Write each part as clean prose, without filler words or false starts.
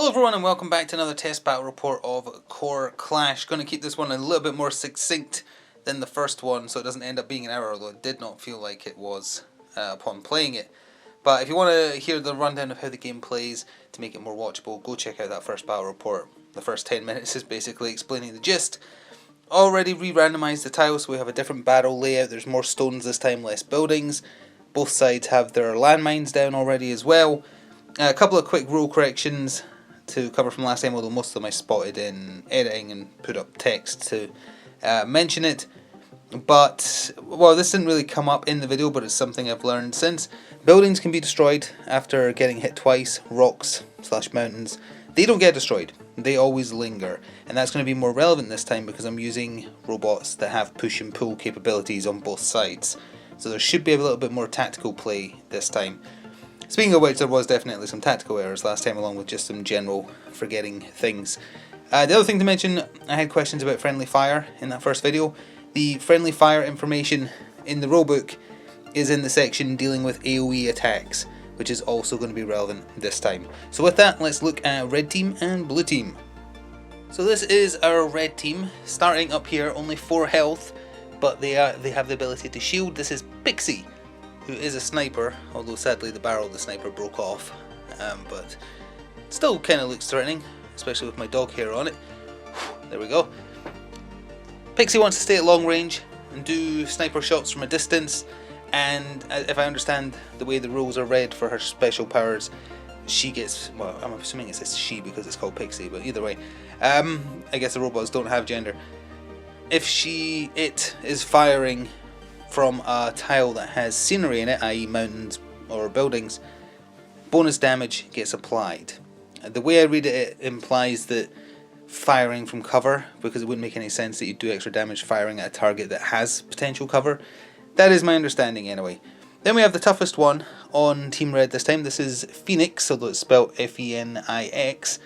Hello everyone and welcome back to another test battle report of Core Clash. Going to keep this one a little bit more succinct than the first one so it doesn't end up being an hour, although it did not feel like it was upon playing it. But if you want to hear the rundown of how the game plays to make it more watchable, go check out that first battle report. The first 10 minutes is basically explaining the gist. Already re-randomized the tiles, so we have a different battle layout. There's more stones this time, less buildings. Both sides have their landmines down already as well. A couple of quick rule corrections to cover from last time, although most of them I spotted in editing and put up text to mention it. But, well, this didn't really come up in the video, but it's something I've learned since. Buildings can be destroyed after getting hit twice. Rocks / mountains, they don't get destroyed. They always linger. And that's going to be more relevant this time because I'm using robots that have push and pull capabilities on both sides. So there should be a little bit more tactical play this time. Speaking of which, there was definitely some tactical errors last time, along with just some general forgetting things. The other thing to mention, I had questions about friendly fire in that first video. The friendly fire information in the rulebook is in the section dealing with AoE attacks, which is also going to be relevant this time. So with that, let's look at red team and blue team. So this is our red team, starting up here, only 4 health, but they have the ability to shield. This is Pixie, who is a sniper, although sadly the barrel of the sniper broke off, but still kind of looks threatening, especially with my dog hair on it. There we go. Pixie wants to stay at long range and do sniper shots from a distance, and if I understand the way the rules are read for her special powers, she gets, well, I'm assuming it says she because it's called Pixie, but either way, I guess the robots don't have gender. If it is firing from a tile that has scenery in it, i.e. mountains or buildings, bonus damage gets applied. The way I read it, it implies that firing from cover, because it wouldn't make any sense that you do extra damage firing at a target that has potential cover. That is my understanding anyway. Then we have the toughest one on Team Red this time. This is Phoenix, although it's spelled F-E-N-I-X.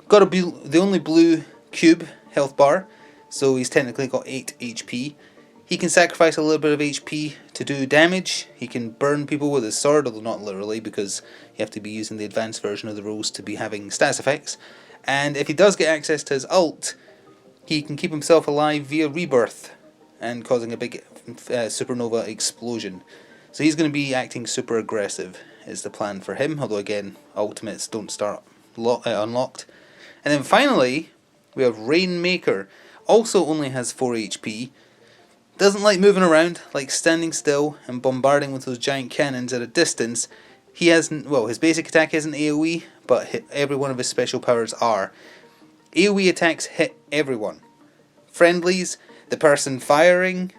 Got the only blue cube health bar, so he's technically got 8 HP. He can sacrifice a little bit of HP to do damage. He can burn people with his sword, although not literally, because you have to be using the advanced version of the rules to be having stats effects. And if he does get access to his ult, he can keep himself alive via rebirth and causing a big supernova explosion. So he's going to be acting super aggressive is the plan for him, although again, ultimates don't start unlocked. And then finally, we have Rainmaker. Also only has 4 HP. Doesn't like moving around, like standing still and bombarding with those giant cannons at a distance. He hasn't, well, his basic attack isn't AoE, but every one of his special powers are. AoE attacks hit everyone. Friendlies, the person firing,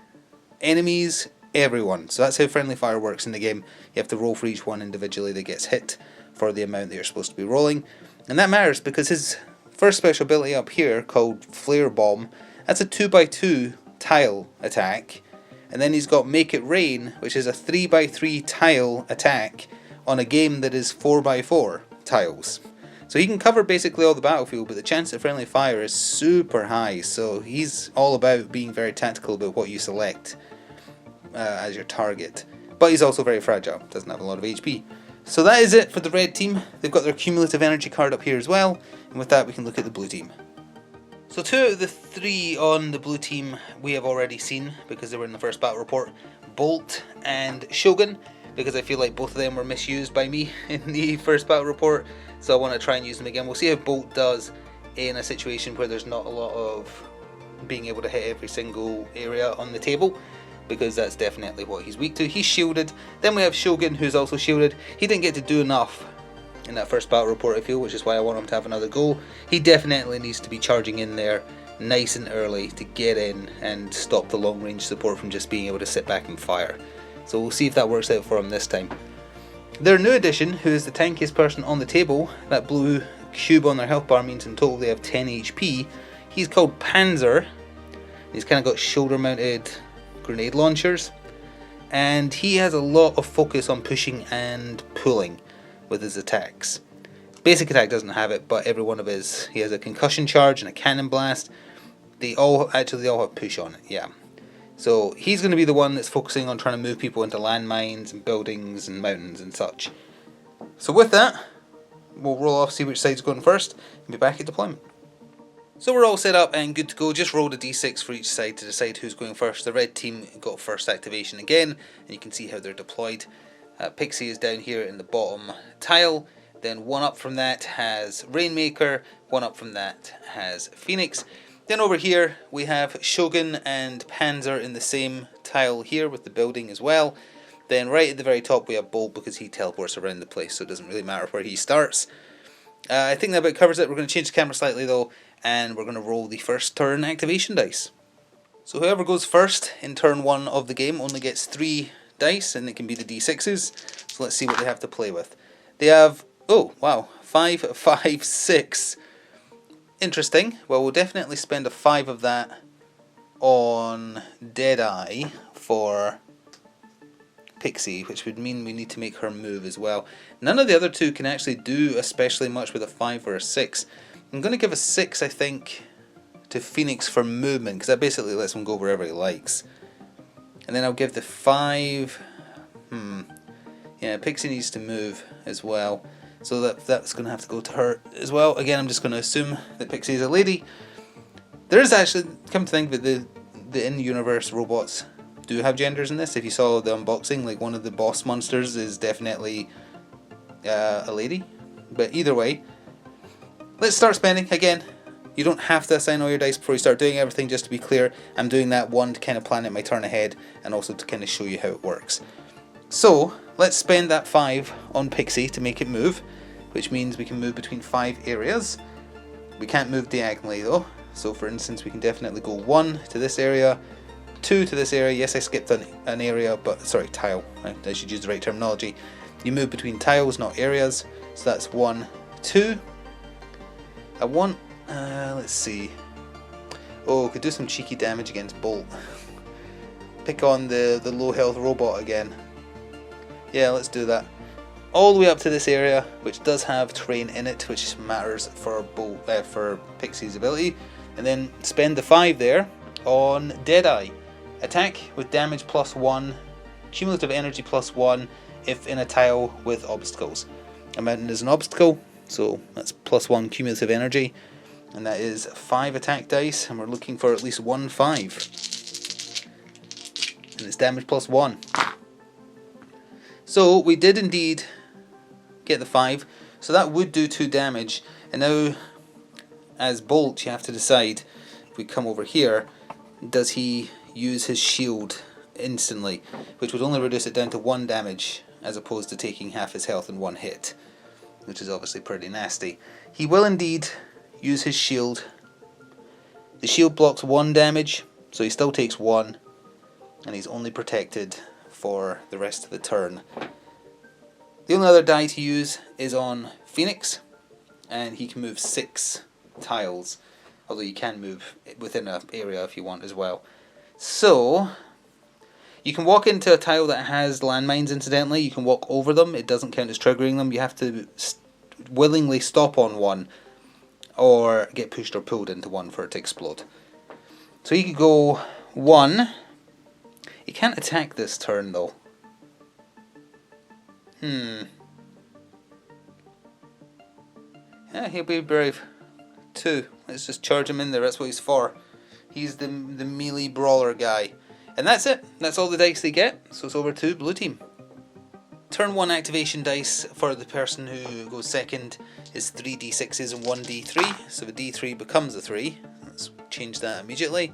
enemies, everyone. So that's how friendly fire works in the game. You have to roll for each one individually that gets hit for the amount that you're supposed to be rolling. And that matters because his first special ability up here, called Flare Bomb, that's a 2x2 tile attack, and then he's got Make It Rain, which is a 3x3 tile attack on a game that is 4x4 tiles. So he can cover basically all the battlefield, but the chance of friendly fire is super high, so he's all about being very tactical about what you select as your target. But he's also very fragile, doesn't have a lot of HP. So that is it for the red team. They've got their cumulative energy card up here as well, and with that we can look at the blue team. So 2 out of the 3 on the blue team we have already seen because they were in the first battle report. Bolt and Shogun, because I feel like both of them were misused by me in the first battle report, so I want to try and use them again. We'll see how Bolt does in a situation where there's not a lot of being able to hit every single area on the table, because that's definitely what he's weak to. He's shielded. Then we have Shogun, who's also shielded. He didn't get to do enough in that first battle report, I feel, which is why I want him to have another go. He definitely needs to be charging in there nice and early to get in and stop the long range support from just being able to sit back and fire. So we'll see if that works out for him this time. Their new addition, who is the tankiest person on the table, that blue cube on their health bar means in total they have 10 HP. He's called Panzer. He's kind of got shoulder mounted grenade launchers, and he has a lot of focus on pushing and pulling with his attacks. Basic attack doesn't have it, but every one of his, he has a concussion charge and a cannon blast. They all have push on it, yeah. So he's going to be the one that's focusing on trying to move people into landmines and buildings and mountains and such. So with that, we'll roll off, see which side's going first, and be back at deployment. So we're all set up and good to go. Just rolled a d6 for each side to decide who's going first. The red team got first activation again, and you can see how they're deployed. Pixie is down here in the bottom tile. Then one up from that has Rainmaker, one up from that has Phoenix. Then over here we have Shogun and Panzer in the same tile here with the building as well. Then right at the very top we have Bolt because he teleports around the place, so it doesn't really matter where he starts. I think that about covers it. We're going to change the camera slightly though, and we're going to roll the first turn activation dice. So whoever goes first in turn 1 of the game only gets 3 dice, and it can be the d6s. So let's see what they have to play with. They have, oh wow, 5, 5, 6. Interesting. Well, we'll definitely spend a 5 of that on Deadeye for Pixie, which would mean we need to make her move as well. None of the other two can actually do especially much with a 5 or a 6. I'm going to give a 6, I think, to Phoenix for movement, because that basically lets him go wherever he likes. And then I'll give the 5... Yeah, Pixie needs to move as well, so that's going to have to go to her as well. Again, I'm just going to assume that Pixie is a lady. There is actually, come to think of it, the in-universe robots do have genders in this. If you saw the unboxing, like one of the boss monsters is definitely a lady. But either way, let's start spending. Again, you don't have to assign all your dice before you start doing everything, just to be clear. I'm doing that one to kind of plan out my turn ahead and also to kind of show you how it works. So let's spend that 5 on Pixie to make it move, which means we can move between 5 areas. We can't move diagonally though, so for instance we can definitely go 1 to this area, 2 to this area. Yes, I skipped an area, but sorry, tile. I should use the right terminology. You move between tiles, not areas. So that's 1, 2. I want, let's see. Oh, could do some cheeky damage against Bolt. Pick on the low health robot again. Yeah, let's do that. All the way up to this area, which does have terrain in it, which matters for for Pixie's ability. And then spend the 5 there on Deadeye. Attack with damage +1, cumulative energy +1 if in a tile with obstacles. A mountain is an obstacle, so that's +1 cumulative energy, and that is 5 attack dice, and we're looking for at least 1 5. And it's damage +1. So we did indeed get the 5, so that would do 2 damage. And now, as Bolt, you have to decide, if we come over here, does he use his shield instantly, which would only reduce it down to 1 damage as opposed to taking half his health in 1 hit, which is obviously pretty nasty. He will indeed use his shield. The shield blocks 1 damage, so he still takes 1, and he's only protected for the rest of the turn. The only other die to use is on Phoenix, and he can move 6 tiles, although you can move within an area if you want as well. So you can walk into a tile that has landmines, incidentally. You can walk over them. It doesn't count as triggering them. You have to willingly stop on one or get pushed or pulled into one for it to explode. So he could go 1. He can't attack this turn though. Yeah, he'll be brave. 2. Let's just charge him in there. That's what he's for. He's the melee brawler guy. And that's it. That's all the dice they get. So it's over to blue team. Turn 1 activation dice for the person who goes second is 3 d6s and 1 d3. So the d3 becomes a 3. Let's change that immediately.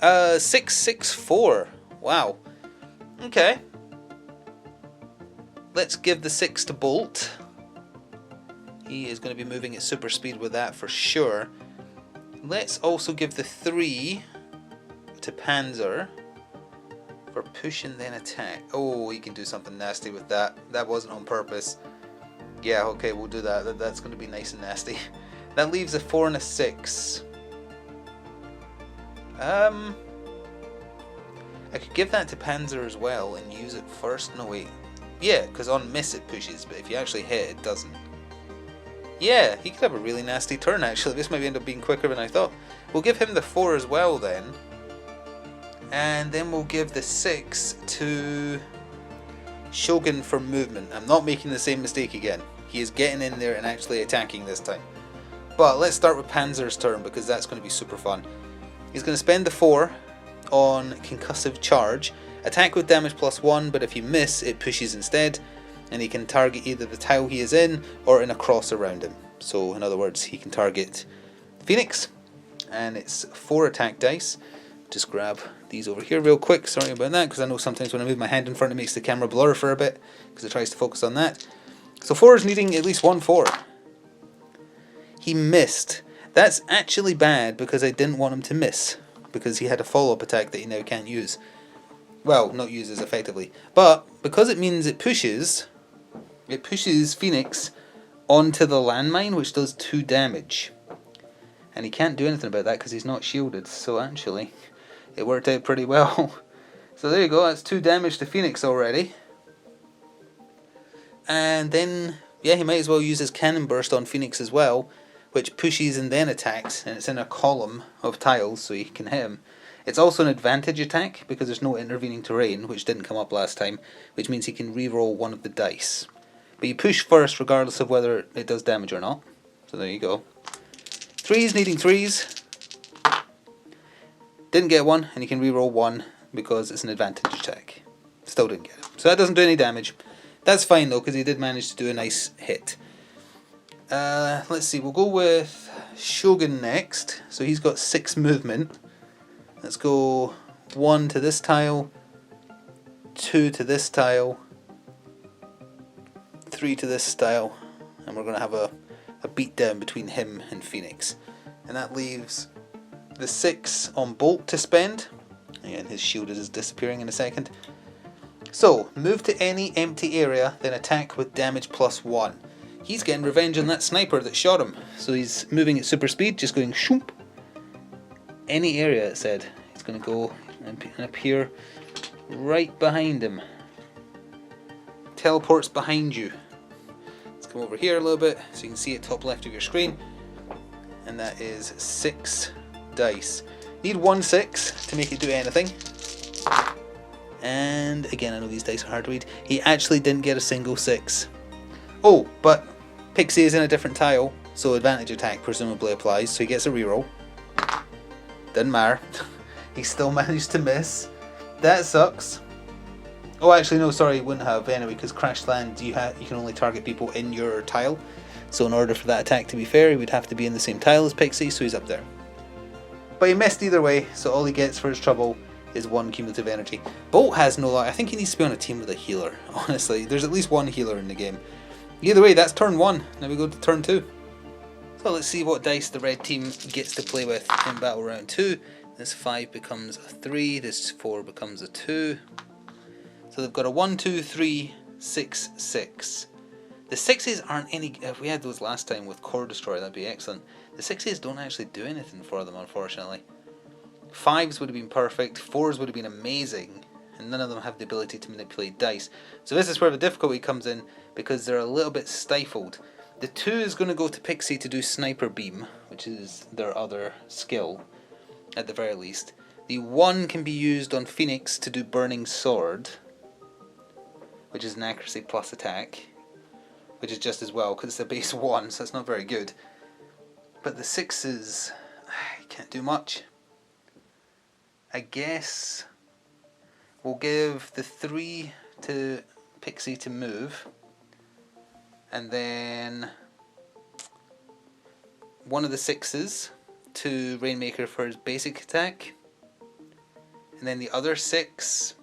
6, 6, 4. Wow. Okay. Let's give the 6 to Bolt. He is going to be moving at super speed with that for sure. Let's also give the 3 to Panzer for push and then attack. Oh, he can do something nasty with that. That wasn't on purpose. Yeah, okay, we'll do that. That's going to be nice and nasty. That leaves a 4 and a 6. I could give that to Panzer as well and use it first. No, wait. Yeah, because on miss it pushes, but if you actually hit, it doesn't. Yeah, he could have a really nasty turn actually. This might end up being quicker than I thought. We'll give him the 4 as well then. And then we'll give the 6 to Shogun for movement. I'm not making the same mistake again. He is getting in there and actually attacking this time. But let's start with Panzer's turn, because that's going to be super fun. He's going to spend the 4 on concussive charge. Attack with damage +1, but if you miss, it pushes instead. And he can target either the tile he is in or in a cross around him. So in other words, he can target Phoenix. And it's 4 attack dice. Just grab these over here real quick. Sorry about that, because I know sometimes when I move my hand in front it makes the camera blur for a bit, because it tries to focus on that. So 4 is needing at least 1 4. He missed. That's actually bad, because I didn't want him to miss, because he had a follow-up attack that he now can't use. Well, not use as effectively. But because it means it pushes Phoenix onto the landmine, which does 2 damage. And he can't do anything about that because he's not shielded, so actually it worked out pretty well. So there you go, that's 2 damage to Phoenix already. And then, yeah, he might as well use his cannon burst on Phoenix as well, which pushes and then attacks, and it's in a column of tiles so you can hit him. It's also an advantage attack because there's no intervening terrain, which didn't come up last time, which means he can re-roll 1 of the dice. But you push first regardless of whether it does damage or not. So there you go. 3s needing 3s. Didn't get 1, and you can re-roll 1 because it's an advantage attack. Still didn't get it. So that doesn't do any damage. That's fine though, because he did manage to do a nice hit. Let's see, we'll go with Shogun next. So he's got 6 movement. Let's go 1 to this tile, 2 to this tile, 3 to this tile, and we're going to have a beat down between him and Phoenix. And that leaves the 6 on Bolt to spend. Again, his shield is disappearing in a second. So, move to any empty area, then attack with damage +1. He's getting revenge on that sniper that shot him. So he's moving at super speed, just going shoop. Any area, it said. He's going to go and appear right behind him. Teleports behind you. Let's come over here a little bit so you can see it top left of your screen. And that is 6 dice. Need 1 6 to make it do anything. And again, I know these dice are hard to read. He actually didn't get a single 6. Oh, but Pixie is in a different tile, so advantage attack presumably applies, so he gets a reroll. Doesn't matter. He still managed to miss. That sucks. Oh, actually, no, sorry, he wouldn't have anyway, because Crash Land, you can only target people in your tile. So in order for that attack to be fair, he would have to be in the same tile as Pixie, so he's up there. But he missed either way, so all he gets for his trouble is 1 cumulative energy. Bolt has no luck. I think he needs to be on a team with a healer, honestly. There's at least 1 healer in the game. Either way, that's turn 1. Now we go to turn 2. So let's see what dice the red team gets to play with in battle round 2. This 5 becomes a 3, this 4 becomes a 2. So they've got a 1, 2, 3, 6, 6. The 6s aren't any... If we had those last time with Core Destroyer, that'd be excellent. The 6s don't actually do anything for them, unfortunately. 5s would have been perfect, 4s would have been amazing, and none of them have the ability to manipulate dice. So this is where the difficulty comes in, because they're a little bit stifled. The 2 is going to go to Pixie to do Sniper Beam, which is their other skill, at the very least. The 1 can be used on Phoenix to do Burning Sword, which is an accuracy plus attack, which is just as well, because it's a base 1, so it's not very good. But the 6s, can't do much. I guess we'll give the 3 to Pixie to move, and then 1 of the 6s to Rainmaker for his basic attack, and then the other 6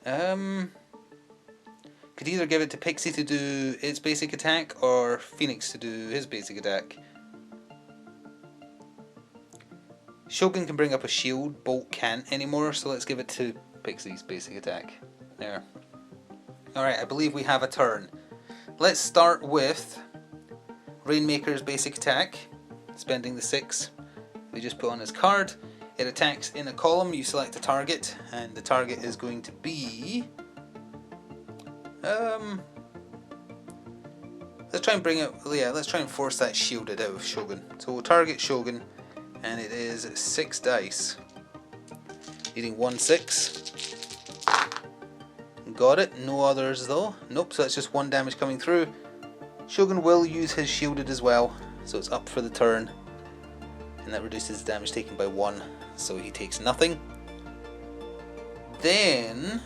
could either give it to Pixie to do its basic attack or Phoenix to do his basic attack. Shogun can bring up a shield, Bolt can't anymore, so let's give it to Pixie's basic attack. There. Alright, I believe we have a turn. Let's start with Rainmaker's basic attack, spending the 6 we just put on his card. It attacks in a column, you select a target, and the target is going to be... let's try and bring it, yeah, let's try and force that shielded out of Shogun. So we'll target Shogun, and it is 6 dice. Needing 1 6. Got it. No others though. Nope, so that's just 1 damage coming through. Shogun will use his shielded as well, so it's up for the turn. And that reduces damage taken by 1, so he takes nothing. Then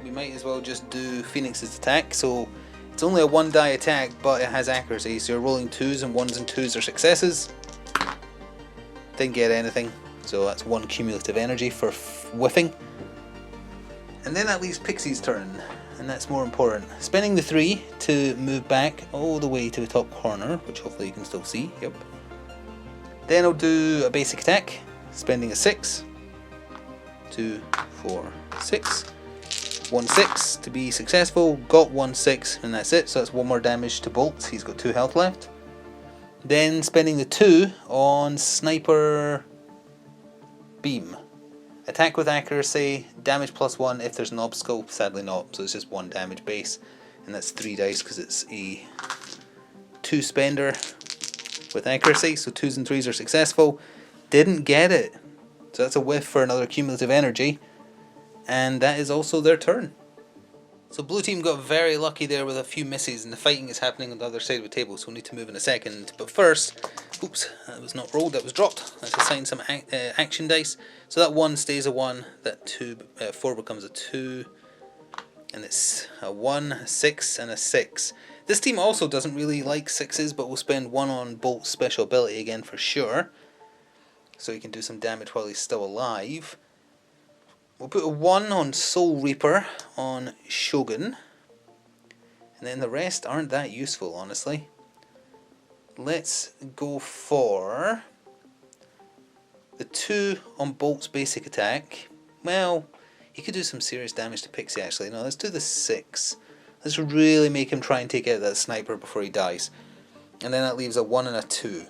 we might as well just do Phoenix's attack. So it's only a 1 die attack, but it has accuracy, so you're rolling 2s, and 1s and 2s are successes. Didn't get anything, so that's 1 cumulative energy for whiffing. And then that leaves Pixie's turn, and that's more important. Spending the 3 to move back all the way to the top corner, which hopefully you can still see. Yep. Then I'll do a basic attack, spending a 6. 2, 4, 6. 1 6 to be successful. Got 1 6, and that's it. So that's 1 more damage to Bolt. He's got 2 health left. Then spending the 2 on Sniper Beam. Attack with accuracy, damage +1 if there's an obstacle. Sadly not, so it's just 1 damage base, and that's 3 dice because it's a 2 spender with accuracy. So 2s and 3s are successful. Didn't get it, so that's a whiff for another cumulative energy, and that is also their turn. So blue team got very lucky there with a few misses, and the fighting is happening on the other side of the table, so we'll need to move in a second. But first, oops, that was not rolled, that was dropped. Let's assign some action dice. So that 1 stays a 1, that 4 becomes a 2, and it's a 1, a 6, and a 6. This team also doesn't really like 6s, but we'll spend 1 on Bolt's special ability again for sure, so he can do some damage while he's still alive. We'll put a 1 on Soul Reaper on Shogun, and then the rest aren't that useful, honestly. Let's go for the 2 on Bolt's basic attack. Well, he could do some serious damage to Pixie actually. No, let's do the 6. Let's really make him try and take out that sniper before he dies. And then that leaves a 1 and a 2.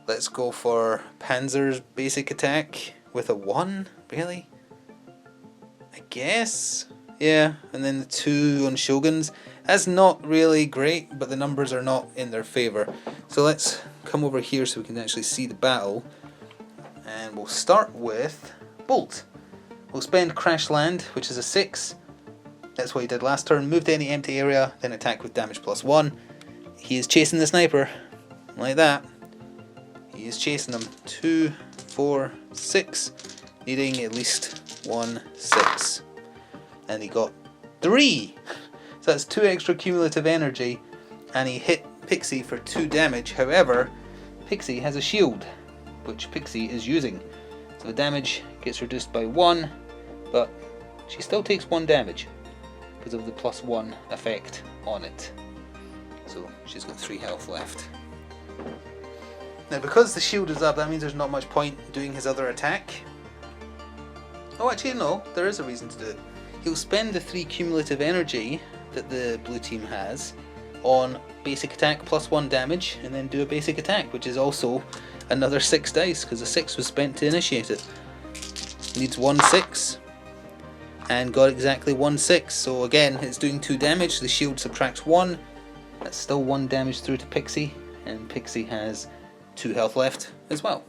Let's go for Panzer's basic attack with a 1, really? I guess, yeah, and then the 2 on Shogun's. That's not really great, but the numbers are not in their favour. So let's come over here so we can actually see the battle. And we'll start with Bolt. We'll spend Crash Land, which is a 6. That's what he did last turn. Move to any empty area, then attack with damage +1. He is chasing the sniper, like that. He is chasing him. 2, 4, 6, needing at least 1 6, and he got 3, so that's 2 extra cumulative energy, and he hit Pixie for 2 damage. However, Pixie has a shield, which Pixie is using, so the damage gets reduced by 1, but she still takes 1 damage because of the +1 effect on it, so she's got 3 health left. Now because the shield is up, that means there's not much point doing his other attack. Oh, actually no, there is a reason to do it. He'll spend the 3 cumulative energy that the blue team has on basic attack +1 damage, and then do a basic attack, which is also another 6 dice, because the 6 was spent to initiate it. Needs 1 6, and got exactly 1 6, so again, it's doing 2 damage, the shield subtracts 1, that's still 1 damage through to Pixie, and Pixie has 2 health left as well.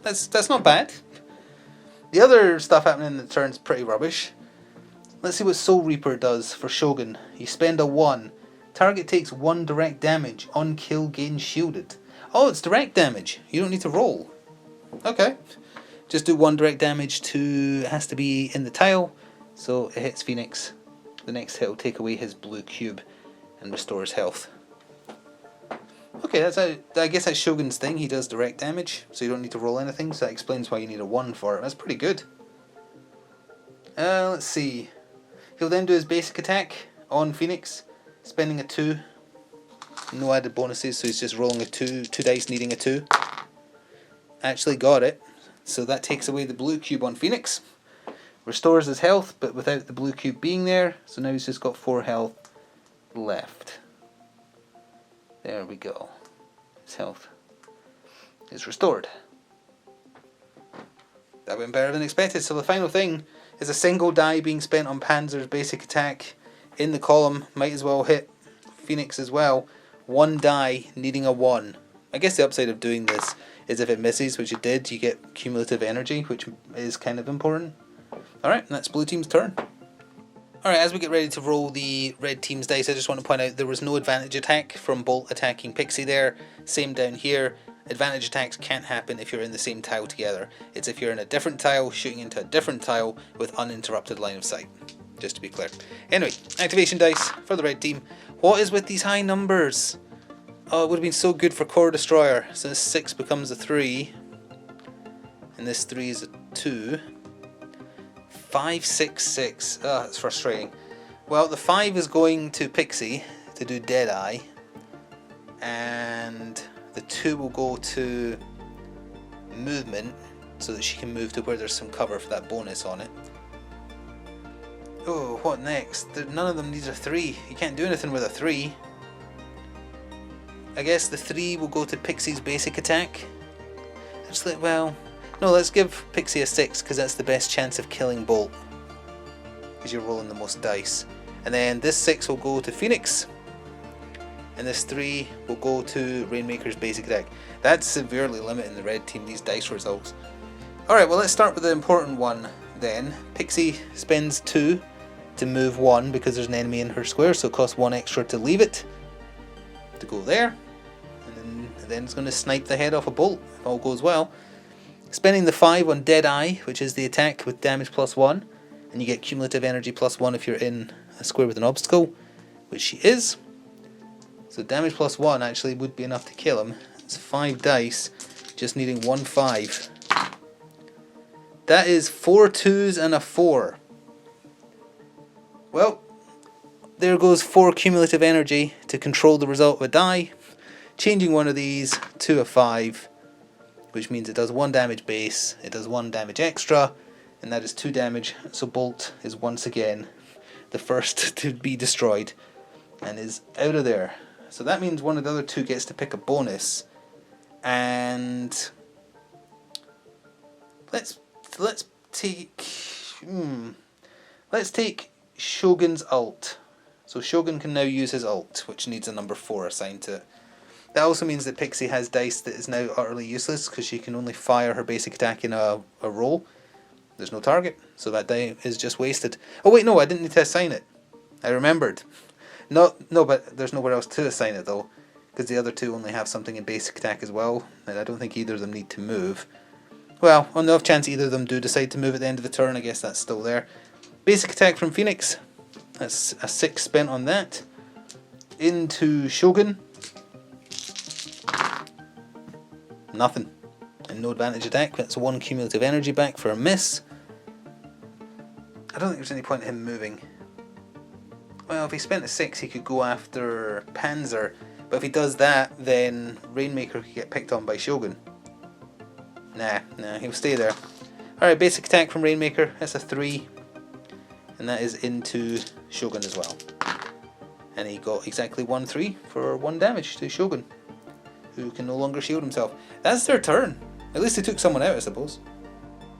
That's not bad. The other stuff happening in the turn's pretty rubbish. Let's see what Soul Reaper does for Shogun. You spend a 1. Target takes 1 direct damage. On kill, gain shielded. Oh, it's direct damage. You don't need to roll. Okay. Just do 1 direct damage to... It has to be in the tile. So it hits Phoenix. The next hit will take away his blue cube and restore his health. Okay, I guess that's Shogun's thing. He does direct damage, so you don't need to roll anything, so that explains why you need a 1 for it. That's pretty good. Let's see. He'll then do his basic attack on Phoenix, spending a 2. No added bonuses, so he's just rolling a 2 dice needing a 2. Actually got it, so that takes away the blue cube on Phoenix. Restores his health, but without the blue cube being there, so now he's just got 4 health left. There we go. His health is restored. That went better than expected. So the final thing is a single die being spent on Panzer's basic attack in the column. Might as well hit Phoenix as well. 1 die needing a 1. I guess the upside of doing this is if it misses, which it did, you get cumulative energy, which is kind of important. Alright, that's blue team's turn. Alright, as we get ready to roll the red team's dice, I just want to point out there was no advantage attack from Bolt attacking Pixie there. Same down here. Advantage attacks can't happen if you're in the same tile together. It's if you're in a different tile, shooting into a different tile with uninterrupted line of sight. Just to be clear. Anyway, activation dice for the red team. What is with these high numbers? Oh, it would have been so good for Core Destroyer. So this 6 becomes a 3. And this 3 is a 2. 5, 6, 6. Oh, that's frustrating. Well, the 5 is going to Pixie to do Deadeye. And the 2 will go to movement so that she can move to where there's some cover for that bonus on it. Oh, what next? None of them needs a 3. You can't do anything with a 3. I guess the 3 will go to Pixie's basic attack. Actually, well, no, let's give Pixie a 6 because that's the best chance of killing Bolt. Because you're rolling the most dice. And then this 6 will go to Phoenix. And this 3 will go to Rainmaker's basic attack. That's severely limiting the red team, these dice results. Alright, well let's start with the important one then. Pixie spends 2 to move 1 because there's an enemy in her square, so it costs 1 extra to leave it. To go there. And then it's going to snipe the head off a Bolt, if all goes well. Spending the 5 on Deadeye, which is the attack with damage +1. And you get cumulative energy +1 if you're in a square with an obstacle, which she is. So damage +1 actually would be enough to kill him. It's 5 dice, just needing 1 5. That is 4 2s and a 4. Well, there goes 4 cumulative energy to control the result of a die. Changing one of these to a 5, which means it does 1 damage base, it does 1 damage extra, and that is 2 damage. So Bolt is once again the first to be destroyed and is out of there. So that means one of the other 2 gets to pick a bonus, and let's take Shogun's ult. So Shogun can now use his ult, which needs a number 4 assigned to it. That also means that Pixie has dice that is now utterly useless because she can only fire her basic attack in a roll. There's no target, so that die is just wasted. Oh wait, no, I didn't need to assign it. I remembered. No, but there's nowhere else to assign it though, because the other 2 only have something in basic attack as well, and I don't think either of them need to move. Well, on the off chance either of them do decide to move at the end of the turn, I guess that's still there. Basic attack from Phoenix. That's a 6 spent on that. Into Shogun. Nothing. And no advantage attack. That's 1 cumulative energy back for a miss. I don't think there's any point in him moving. Well, if he spent a 6, he could go after Panzer. But if he does that, then Rainmaker could get picked on by Shogun. Nah, he'll stay there. Alright, basic attack from Rainmaker. That's a 3. And that is into Shogun as well. And he got exactly 1 3 for 1 damage to Shogun, who can no longer shield himself. That's their turn. At least they took someone out, I suppose.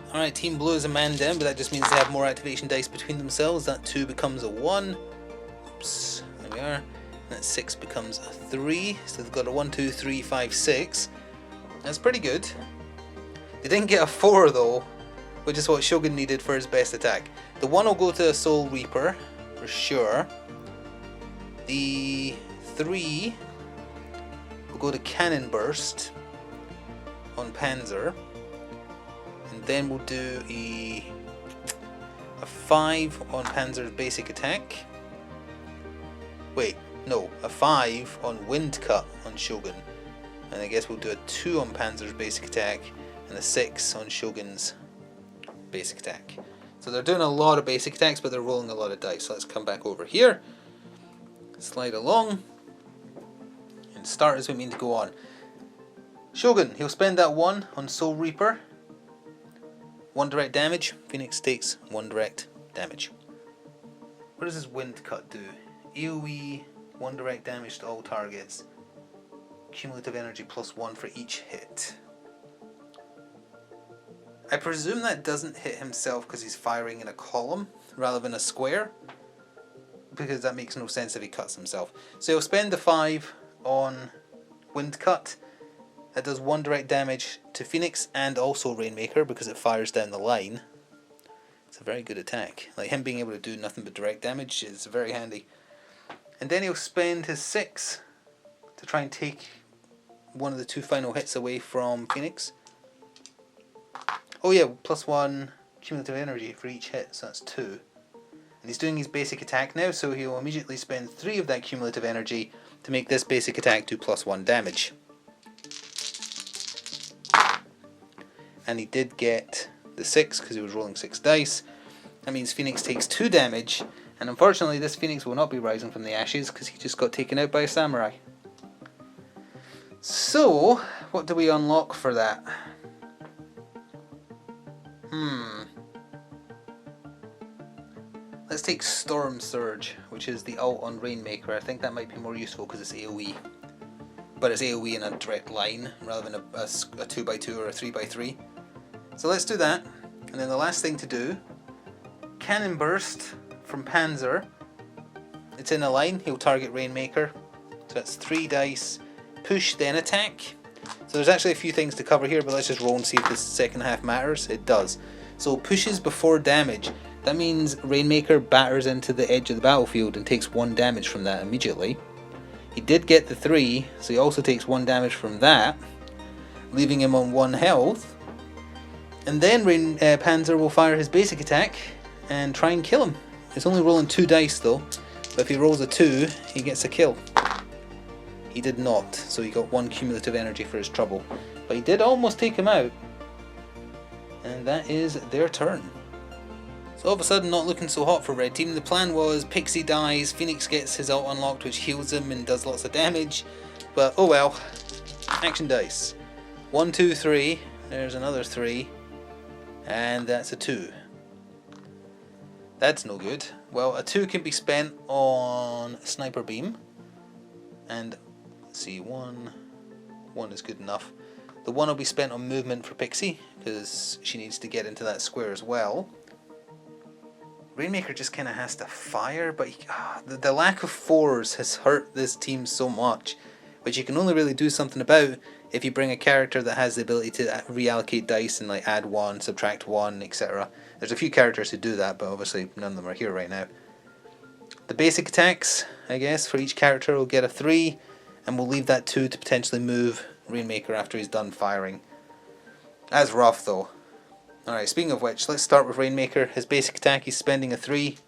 Alright, Team Blue is a man down, but that just means they have more activation dice between themselves. That 2 becomes a 1. Oops, there we are. That 6 becomes a 3. So they've got a 1, 2, 3, 5, 6. That's pretty good. They didn't get a 4 though, which is what Shogun needed for his best attack. The 1 will go to a Soul Reaper, for sure. The 3 will go to Cannon Burst on Panzer. And then we'll do a 5 on Panzer's basic attack. Wait, no, a 5 on Wind Cut on Shogun. And I guess we'll do a 2 on Panzer's basic attack and a 6 on Shogun's basic attack. So they're doing a lot of basic attacks, but they're rolling a lot of dice. So let's come back over here, slide along, and start as we mean to go on. Shogun, he'll spend that 1 on Soul Reaper. 1 direct damage. Phoenix takes 1 direct damage. What does his Wind Cut do? AoE, 1 direct damage to all targets. Cumulative energy +1 for each hit. I presume that doesn't hit himself because he's firing in a column rather than a square, because that makes no sense if he cuts himself. So he'll spend the 5 on Wind Cut. That does 1 direct damage to Phoenix and also Rainmaker because it fires down the line. It's a very good attack. Like, him being able to do nothing but direct damage is very handy. And then he'll spend his 6 to try and take one of the 2 final hits away from Phoenix. Oh yeah, +1 cumulative energy for each hit, so that's 2. And he's doing his basic attack now, so he'll immediately spend 3 of that cumulative energy to make this basic attack do +1 damage. And he did get the 6 because he was rolling 6 dice. That means Phoenix takes 2 damage, and unfortunately this Phoenix will not be rising from the ashes because he just got taken out by a samurai. So, what do we unlock for that? Let's take Storm Surge, which is the ult on Rainmaker. I think that might be more useful because it's AoE. But it's AoE in a direct line rather than a 2x2 or a 3x3. So let's do that. And then the last thing to do, Cannon Burst from Panzer. It's in a line, he'll target Rainmaker. So that's 3 dice, push then attack. So there's actually a few things to cover here, but let's just roll and see if this second half matters. It does. So pushes before damage. That means Rainmaker batters into the edge of the battlefield and takes 1 damage from that immediately. He did get the 3, so he also takes 1 damage from that, leaving him on 1 health. And then Panzer will fire his basic attack and try and kill him. It's only rolling 2 dice though, but if he rolls a 2, he gets a kill. He did not, so he got 1 cumulative energy for his trouble. But he did almost take him out. And that is their turn. So all of a sudden, not looking so hot for Red Team. The plan was Pixie dies, Phoenix gets his ult unlocked, which heals him and does lots of damage. But oh well. Action dice. 1, 2, 3. There's another 3. And that's a 2. That's no good. Well, a 2 can be spent on Sniper Beam. And let's see, 1 is good enough. The 1 will be spent on movement for Pixie, because she needs to get into that square as well. Rainmaker just kind of has to fire, but the lack of 4s has hurt this team so much, which you can only really do something about if you bring a character that has the ability to reallocate dice and like add 1, subtract 1, etc. There's a few characters who do that, but obviously none of them are here right now. The basic attacks, I guess, for each character will get a 3, and we'll leave that 2 to potentially move Rainmaker after he's done firing. That's rough though. Alright, speaking of which, let's start with Rainmaker. His basic attack, he's spending a 3,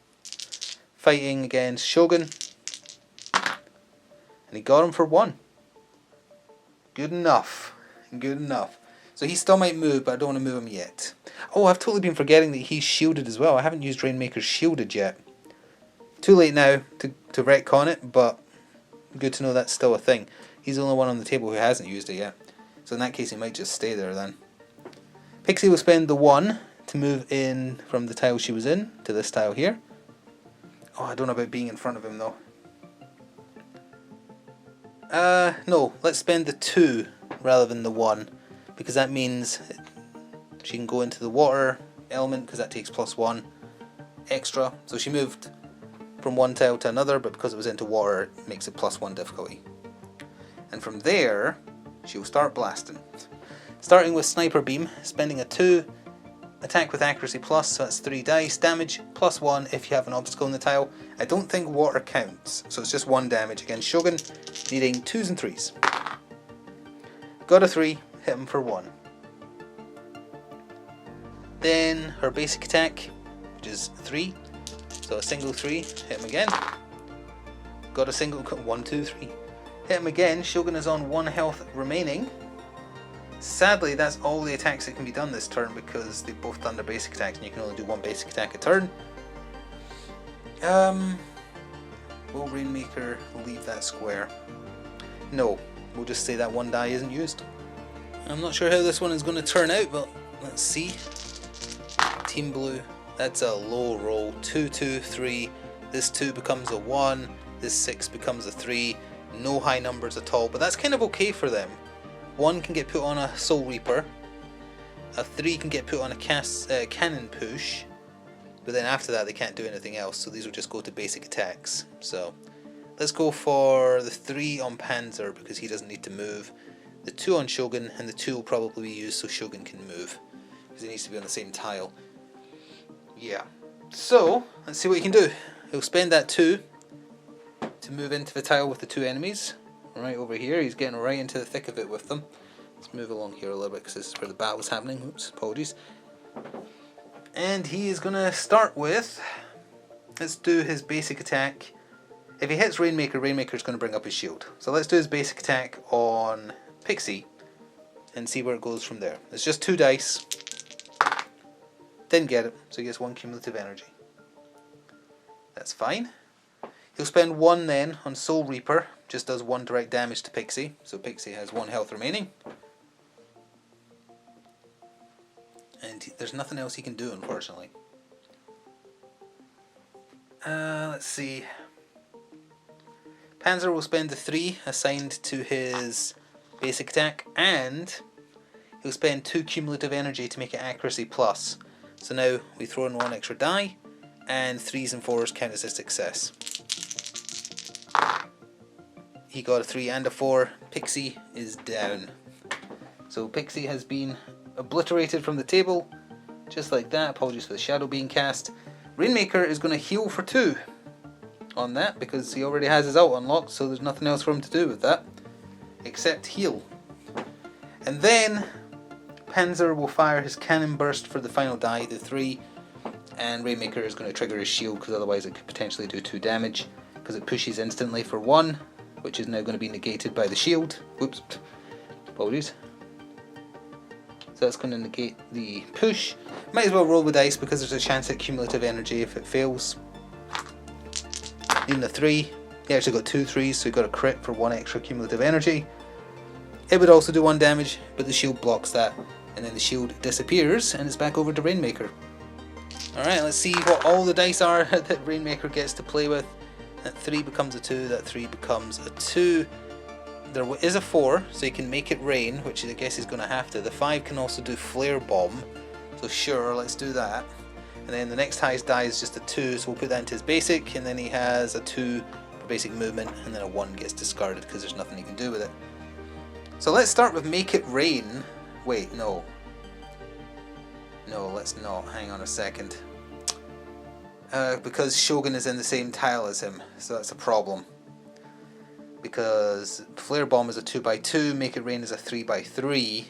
fighting against Shogun, and he got him for 1. Good enough. Good enough. So he still might move, but I don't want to move him yet. Oh, I've totally been forgetting that he's shielded as well. I haven't used Rainmaker's shielded yet. Too late now to retcon it, but good to know that's still a thing. He's the only one on the table who hasn't used it yet. So in that case, he might just stay there then. Pixie will spend the 1 to move in from the tile she was in to this tile here. Oh, I don't know about being in front of him though. No, let's spend the 2 rather than the 1, because that means she can go into the water element, because that takes +1 extra. So she moved from one tile to another, but because it was into water, it makes it +1 difficulty. And from there, she'll start blasting. Starting with Sniper Beam, spending a 2, attack with accuracy plus, so that's 3 dice, damage +1 if you have an obstacle in the tile. I don't think water counts, so it's just 1 damage against Shogun, needing 2s and 3s. Got a 3, hit him for 1. Then her basic attack, which is 3, so a single 3, hit him again. Got a single, 1, 2, 3. Hit him again, Shogun is on 1 health remaining. Sadly, that's all the attacks that can be done this turn, because they've both done their basic attacks and you can only do 1 basic attack a turn. Will Rainmaker leave that square? No, we'll just say that 1 die isn't used. I'm not sure how this one is going to turn out, but let's see. Team Blue, that's a low roll. 2, 2, 3. This 2 becomes a 1. This 6 becomes a 3. No high numbers at all, but that's kind of okay for them. 1 can get put on a Soul Reaper, a 3 can get put on a Cannon Push, but then after that they can't do anything else, so these will just go to basic attacks. So let's go for the 3 on Panzer, because he doesn't need to move, the 2 on Shogun, and the 2 will probably be used so Shogun can move, because he needs to be on the same tile. Yeah. So, let's see what he can do. He'll spend that 2 to move into the tile with the 2 enemies. Right over here, he's getting right into the thick of it with them. Let's move along here a little bit because this is where the battle's happening. Oops, apologies. And he is going to start with, let's do his basic attack. If he hits Rainmaker, Rainmaker's going to bring up his shield. So let's do his basic attack on Pixie and see where it goes from there. It's just 2 dice. Didn't get it, so he gets 1 cumulative energy. That's fine. He'll spend 1 then on Soul Reaper, just does 1 direct damage to Pixie, so Pixie has 1 health remaining. And there's nothing else he can do, unfortunately. Let's see. Panzer will spend the 3 assigned to his basic attack, and he'll spend 2 cumulative energy to make it accuracy plus. So now we throw in 1 extra die, and 3s and 4s count as a success. He got a 3 and a 4. Pixie is down. So Pixie has been obliterated from the table, just like that. Apologies for the shadow being cast. Rainmaker is going to heal for 2 on that, because he already has his ult unlocked, so there's nothing else for him to do with that, except heal. And then Panzer will fire his cannon burst for the final die, the 3, and Rainmaker is going to trigger his shield, because otherwise it could potentially do 2 damage, because it pushes instantly for 1, which is now going to be negated by the shield. Whoops, apologies. So that's going to negate the push. Might as well roll the dice because there's a chance at cumulative energy if it fails. Needing a 3. He actually got 2 3s, so he got a crit for 1 extra cumulative energy. It would also do 1 damage, but the shield blocks that. And then the shield disappears and it's back over to Rainmaker. Alright, let's see what all the dice are that Rainmaker gets to play with. That 3 becomes a 2, that 3 becomes a 2. There is a 4, so he can make it rain, which I guess he's going to have to. The 5 can also do Flare Bomb, so sure, let's do that. And then the next highest die is just a 2, so we'll put that into his basic, and then he has a 2 for basic movement, and then a 1 gets discarded because there's nothing he can do with it. So let's start with Make It Rain. Wait, no. No, let's not. Hang on a second. Because Shogun is in the same tile as him, so that's a problem. Because Flare Bomb is a 2x2, Make It Rain is a 3x3.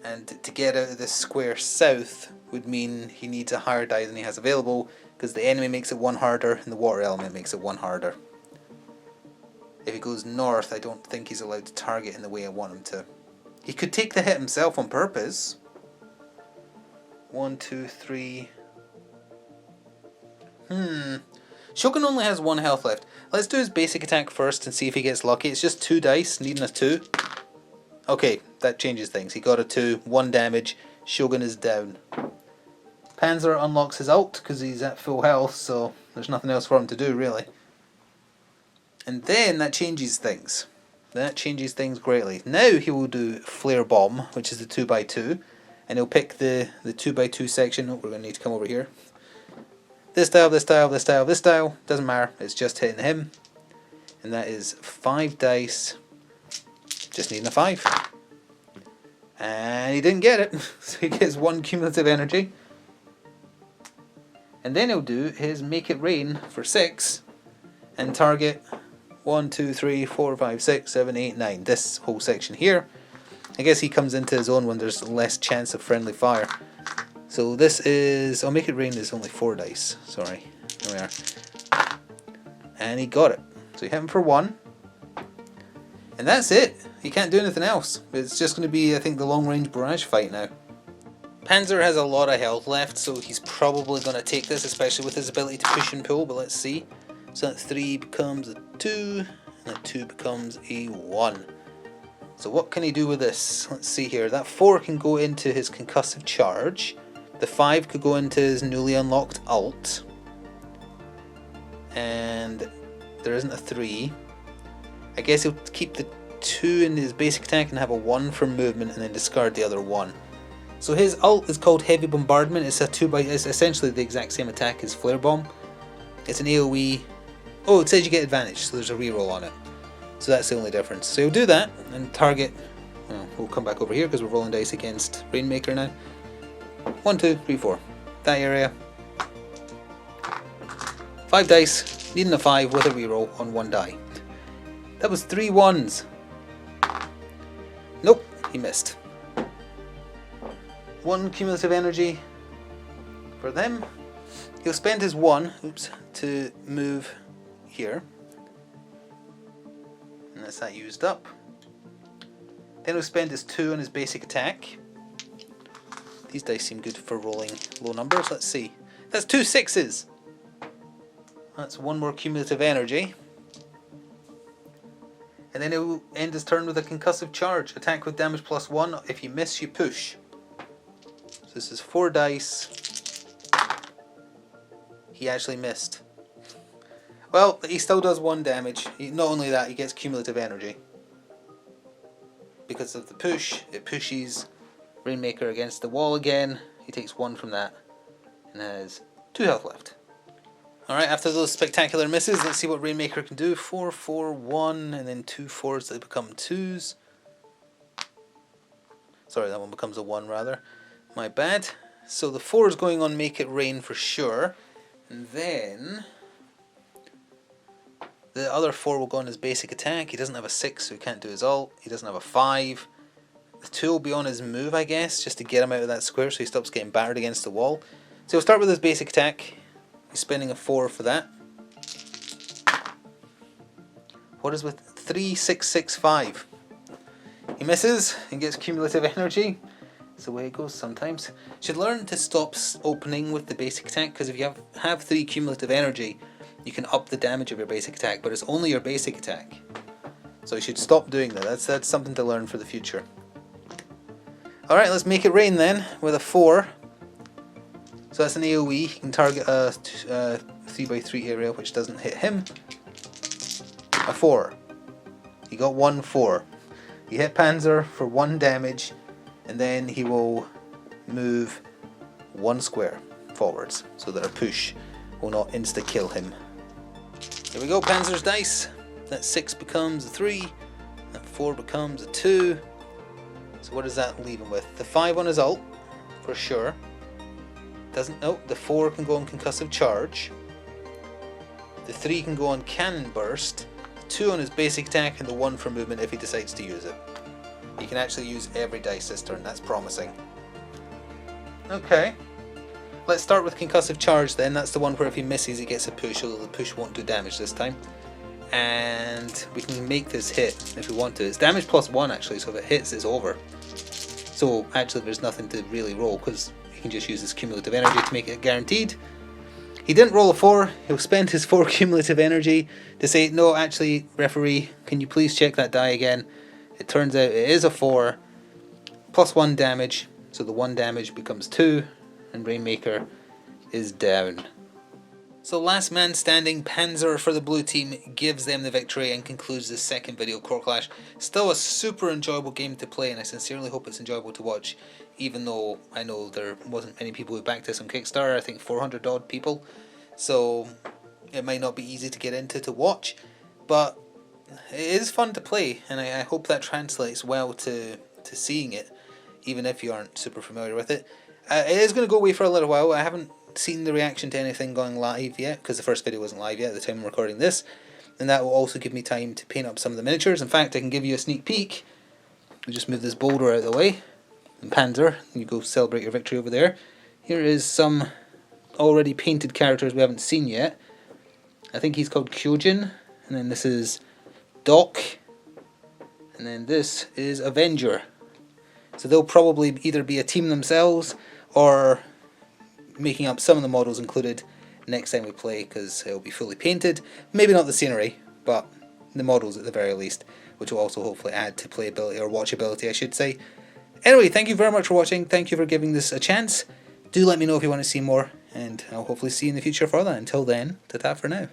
And to get out of this square south would mean he needs a higher die than he has available, because the enemy makes it 1 harder and the water element makes it 1 harder. If he goes north, I don't think he's allowed to target in the way I want him to. He could take the hit himself on purpose. 1, 2, 3. Shogun only has 1 health left. Let's do his basic attack first and see if he gets lucky. It's just 2 dice, needing a 2. Okay, that changes things. He got a 2, 1 damage. Shogun is down. Panzer unlocks his ult because he's at full health, so there's nothing else for him to do really. And then that changes things. That changes things greatly. Now he will do Flare Bomb, which is the 2x2, and he'll pick the 2x2 section. Oh, we're going to need to come over here. This tile, this tile, this tile, this tile. Doesn't matter. It's just hitting him. And that is 5 dice. Just needing a 5. And he didn't get it. So he gets 1 cumulative energy. And then he'll do his Make It Rain for 6. And target 1, 2, 3, 4, 5, 6, 7, 8, 9. This whole section here. I guess he comes into his own when there's less chance of friendly fire. So this is, Make It Rain is only 4 dice. Sorry, there we are. And he got it. So he hit him for 1. And that's it. He can't do anything else. It's just going to be, I think, the long range barrage fight now. Panzer has a lot of health left, so he's probably going to take this, especially with his ability to push and pull, but let's see. So that 3 becomes a 2, and that 2 becomes a 1. So what can he do with this? Let's see here. That 4 can go into his concussive charge. The 5 could go into his newly unlocked ult. And there isn't a 3. I guess he'll keep the 2 in his basic attack and have a 1 for movement and then discard the other 1. So his ult is called Heavy Bombardment. It's a 2x, it's essentially the exact same attack as Flare Bomb. It's an AoE. Oh, it says you get advantage, so there's a reroll on it. So that's the only difference. So he'll do that and target. Well, we'll come back over here because we're rolling dice against Rainmaker now. 1, 2, 3, 4. That area. 5 dice, needing a 5 with a reroll on 1 die. That was 3 1s. Nope, he missed. 1 cumulative energy for them. He'll spend his 1, to move here. And that's that used up. Then he'll spend his 2 on his basic attack. These dice seem good for rolling low numbers. Let's see. That's 2 6s. That's 1 more cumulative energy. And then he'll end his turn with a concussive charge. Attack with damage +1. If you miss, you push. So this is 4 dice. He actually missed. Well, he still does 1 damage. Not only that, he gets cumulative energy. Because of the push, it pushes Rainmaker against the wall again. He takes 1 from that and has 2 health left. Alright, after those spectacular misses, let's see what Rainmaker can do. 4, 4, 1, and then 2 4s that become 2s. Sorry, that one becomes a 1 rather. My bad. So the 4 is going on Make It Rain for sure. And then the other 4 will go on his basic attack. He doesn't have a 6, so he can't do his ult. He doesn't have a 5. The 2 will be on his move, I guess, just to get him out of that square so he stops getting battered against the wall. So he'll start with his basic attack. He's spending a 4 for that. What is with 3, 6, 6, 5? He misses and gets cumulative energy. That's the way it goes sometimes. Should learn to stop opening with the basic attack, because if you have 3 cumulative energy, you can up the damage of your basic attack, but it's only your basic attack. So you should stop doing that. That's something to learn for the future. Alright, let's Make It Rain then with a 4. So that's an AoE. He can target a 3x3 area which doesn't hit him. A 4. He got 1 4. He hit Panzer for 1 damage, and then he will move 1 square forwards so that a push will not insta-kill him. Here we go, Panzer's dice. That 6 becomes a 3. That 4 becomes a 2. So what does that leave him with? The 5 on his ult, for sure. The 4 can go on concussive charge. The 3 can go on cannon burst. The 2 on his basic attack, and the 1 for movement if he decides to use it. He can actually use every dice this turn. That's promising. Okay. Let's start with concussive charge then. That's the one where if he misses he gets a push, although the push won't do damage this time. And we can make this hit if we want to. It's damage +1 actually, so if it hits it's over. So actually there's nothing to really roll, because he can just use his cumulative energy to make it guaranteed. He didn't roll a 4. He'll spend his 4 cumulative energy to say, no, actually, referee, can you please check that die again? It turns out it is a 4, +1 damage, so the 1 damage becomes 2, and Rainmaker is down. So last man standing, Panzer for the blue team, gives them the victory and concludes the second video of Core Clash. Still a super enjoyable game to play, and I sincerely hope it's enjoyable to watch, even though I know there wasn't many people who backed this on Kickstarter. I think 400 odd people, so it might not be easy to get into to watch, but it is fun to play, and I hope that translates well to seeing it, even if you aren't super familiar with it. It is going to go away for a little while. I haven't seen the reaction to anything going live yet, because the first video wasn't live yet at the time I'm recording this, and that will also give me time to paint up some of the miniatures. In fact, I can give you a sneak peek. We just move this boulder out of the way, and Panzer, you go celebrate your victory over there. Here is some already painted characters we haven't seen yet. I think he's called Kyojin, and then this is Doc, and then this is Avenger. So they'll probably either be a team themselves or making up some of the models included next time we play, because it'll be fully painted. Maybe not the scenery, but the models at the very least, which will also hopefully add to playability, or watchability I should say. Anyway, thank you very much for watching. Thank you for giving this a chance. Do let me know if you want to see more, and I'll hopefully see you in the future for that. Until then, ta-ta for now.